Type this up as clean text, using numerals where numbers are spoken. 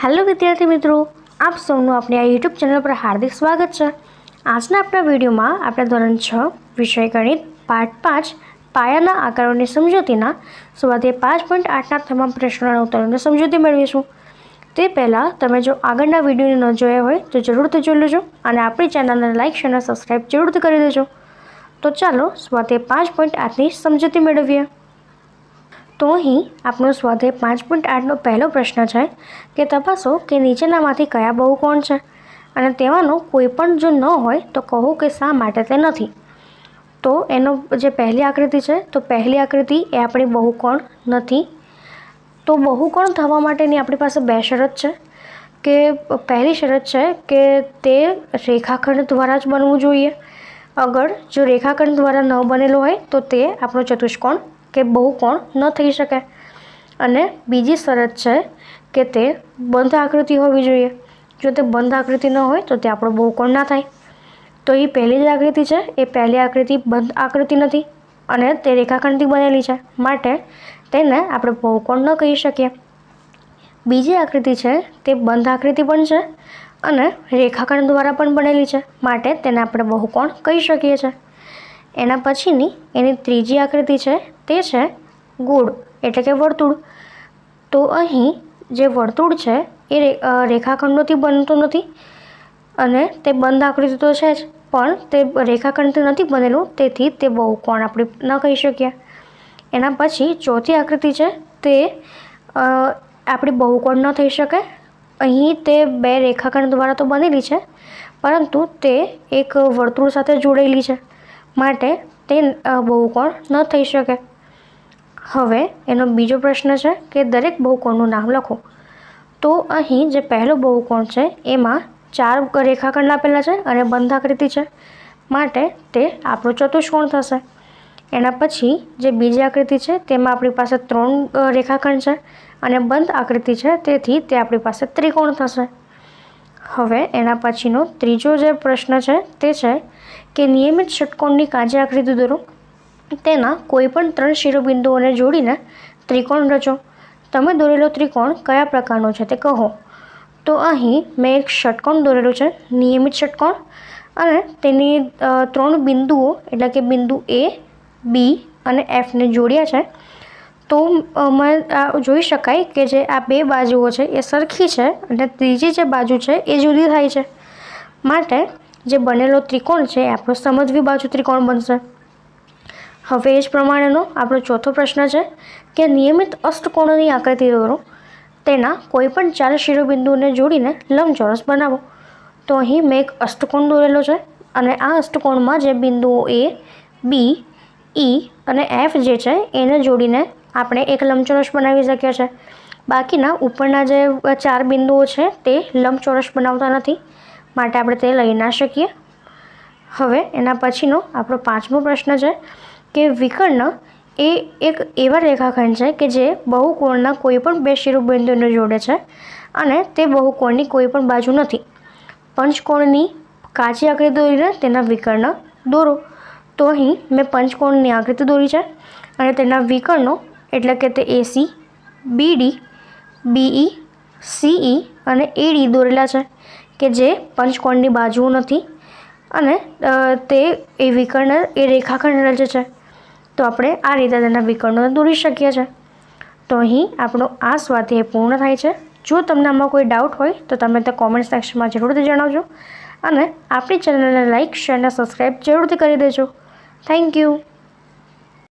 Hello विद्यार्थी मित्रों, आप सौનું अपनी आ यूट्यूब चैनल पर हार्दिक स्वागत है। આજના આપણા વિડીયોમાં આપણે ધોરણ 6 વિષય ગણિત પાઠ 5 પાયાના આકારોની સમજૂતીના સ્વાધ્યાય 5.8ના તમામ પ્રશ્નોના ઉત્તરોની સમજૂતી મેળવીશું। તે પહેલાં તમે જો આગળના વિડીયોને ન જોયા હોય તો જરૂરથી જોઈ લેજો અને આપણી ચેનલને લાઇક શેર અને સબસ્ક્રાઇબ જરૂરથી કરી દેજો। તો ચાલો સ્વાધ્યાય 5.8ની સમજૂતી મેળવીએ। तो अहीं आपणो स्वाध्याय 5.8नो पहलो प्रश्न है कि तपासो कि नीचेनामांथी कया बहुकोण छे अने तेमांनो कोईपण जो न होय तो कहो कि शा माटे ते नथी। तो एनो जे पहली आकृति है तो पहली आकृति ए आपणी बहुकोण नथी। तो बहुकोण थवा माटेनी आपणी पासे बे शरत है कि पहली शरत है कि ते रेखाखंड द्वारा ज बनवुं जोईए। अगर जो रेखाखंड द्वारा न बनेलो होय तो ते आपणो चतुष्कोण के बहुकोण न थई शके। अने बीजी शरत है कि ते बंध आकृति होवी जोईए। जो ते बंध आकृति न होय तो ते आपणो बहुकोण ना थाय। तो ये पहली ज आकृति है ए पहली आकृति बंध आकृति नथी अने ते रेखाखंडथी बनेली छे माटे तेने आपणे बहुकोण न कही शकीए। बीजी आकृति है ते बंध आकृति पण छे अने रेखाखंड द्वारा पण बनेली छे माटे तेने आपणे बहुकोण कही शकीए छे। एना पछीनी एनी त्रीजी आकृति है ते छे गोળ एटले के वर्तुळ। तो अहीं जे वर्तुळ है ए रेखाखंडोथी बनतो नथी अने ते बंध आकृति तो है ज पण ते रेखाखंडथी नथी बनेલું तेथी ते बहुकोण आपणे न कही शकीए। एना पछी चौथी आकृति है ते आपणी बहुकोण न थई शके। अहीं ते बे रेखाखंड द्वारा तो बनेली है परंतु ते एक वर्तुळ साथे जोड़ेली है माटे ते बहुकोण न थई शके। हवे एनो बीजो प्रश्न है कि दरेक बहुकोणनुं नाम लखो। तो अहीं जे पहलो बहुकोण है एमां 4 रेखाखंड आपेला है अने बंध आकृति है माटे ते आपणो चतुष्कोण थशे। एना पछी जे बीजी आकृति है तेमां आपणी पासे 3 रेखाखंड है अने बंध आकृति है तेथी ते आपणी पासे त्रिकोण थशे। हवे एना पछीनो त्रीजो जे प्रश्न है ते छे कि नियमित षटकोणनी काजी आकृति दोरो। तेना कोईपण 3 शिरोबिंदुओने जोड़ीने त्रिकोण रचो। तमे दोरेलो त्रिकोण कया प्रकारनो छे ते कहो। तो अहीं मैं एक षटकोण दोरेलो छे नियमित षटकोण अने तेनी 3 बिंदुओ एटले के बिंदु ए बी अने एफ ने जोड़्या छे। तो जोई शकाय कि जे आ बे बाजुओ छे ए सरखी छे अने त्रीजी जे बाजू छे ए जुदी थाय छे माटे जे बनेलो त्रिकोण है आपणो समद्वी बाजू त्रिकोण बनशे। हवे एज प्रमाणेनो आपणो चौथो प्रश्न है कि नियमित अष्टकोणोनी आकृति दोरो। तेना कोईपण 4 शिरोबिंदुओने जोड़ीने लंबचोरस बनावो। तो अहीं मैं एक अष्टकोण दोरेलो छे अने आ अष्टकोणमां जे बिंदुओ ए बी ई अने एफ जे छे एने जोड़ीने आपणे एक लंबचोरस बनावी शकीए छे। बाकीना उपरना जे 4 बिंदुओ छे ते लंबचोरस बनावता नथी माटे आपणे ते लई ना शकीए। हवे एना पछीनो आपणो 5मो प्रश्न है कि विकर्ण ए एक एवा रेखाखंड है कि जे बहुकोणना कोईपण 2 शिरोबिंदुओने जोड़े छे अने ते बहुकोणनी कोईपण बाजू नथी। पंचकोणनी काची आकृति दोरीने तेना विकर्ण दोरो। तो अहीं मैं पंचकोणनी आकृति दोरी है अने तेना विकर्णो एटले के ते एसी बीडी बीई सीई अने एडी दोरेला है कि जे पंचकोणनी बाजुओ नथी अने ते ए विकर्ण ए रेखाखंड रचे छे। तो आपणे आ रीते तेना विकर्णोने दोरी शकीए छे। तो अहीं आपणो आ स्वाध्याय पूर्ण थाय छे। जो तमने आमां कोई डाउट होय तो तमे ते कॉमेंट सेक्शनमां जरूरथी जणावजो अने आपणी चेनलने लाइक शेर अने सब्सक्राइब जरूरथी करी देजो। Thank you.